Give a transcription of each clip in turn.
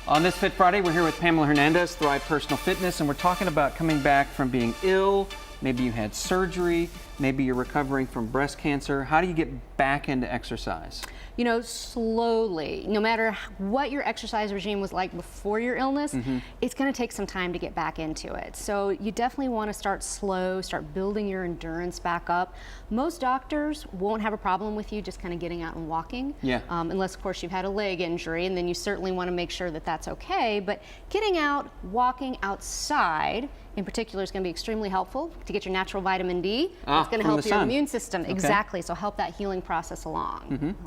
On this Fit Friday, we're here with Pamela Hernandez, Thrive Personal Fitness, and we're talking about coming back from being ill. Maybe you had surgery, maybe you're recovering from breast cancer. How do you get back into exercise? You know, slowly, no matter what your exercise regime was like before your illness, it's going to take some time to get back into it. So you definitely want to start slow, start building your endurance back up. Most doctors won't have a problem with you just kind of getting out and walking, unless of course you've had a leg injury, and then you certainly want to make sure that that's okay. But getting out, walking outside in particular is going to be extremely helpful to get your natural vitamin D. It's going to help your immune system. Exactly, so help that healing process along.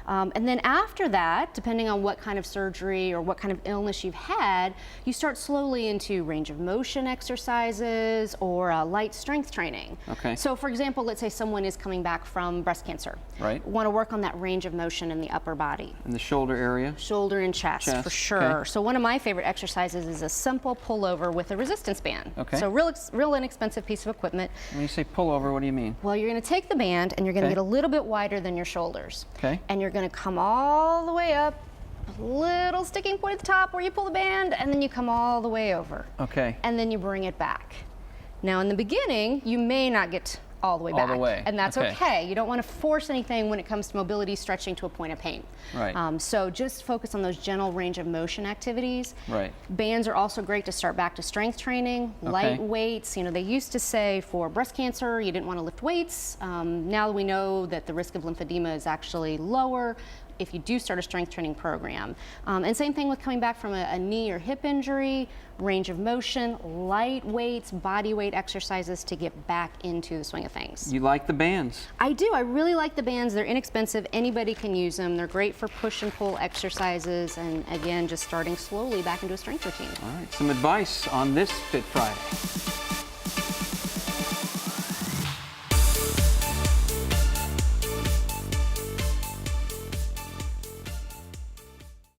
And then after that, depending on what kind of surgery or what kind of illness you've had, you start slowly into range of motion exercises or light strength training. So for example, let's say someone is coming back from breast cancer. Want to work on that range of motion in the upper body. In the shoulder area? Shoulder and chest. For sure. So one of my favorite exercises is a simple pullover with a resistance band. So real inexpensive piece of equipment. When you say pullover, what do you mean? Well, you're going to take the band and you're going to get a little bit wider than your shoulders. And you're going to come all the way up, a little sticking point at the top where you pull the band, and then you come all the way over. And then you bring it back. Now in the beginning, you may not get all the way back. And that's okay. You don't want to force anything when it comes to mobility stretching to a point of pain. So just focus on those gentle range of motion activities. Bands are also great to start back to strength training, light weights. You know, they used to say for breast cancer, you didn't want to lift weights. Now we know that the risk of lymphedema is actually lower if you do start a strength training program. And same thing with coming back from a knee or hip injury, range of motion, light weights, body weight exercises to get back into the swing of things. You like the bands? I do. I really like the bands. They're inexpensive. Anybody can use them. They're great for push and pull exercises, and again, just starting slowly back into a strength routine. All right, some advice on this Fit Friday.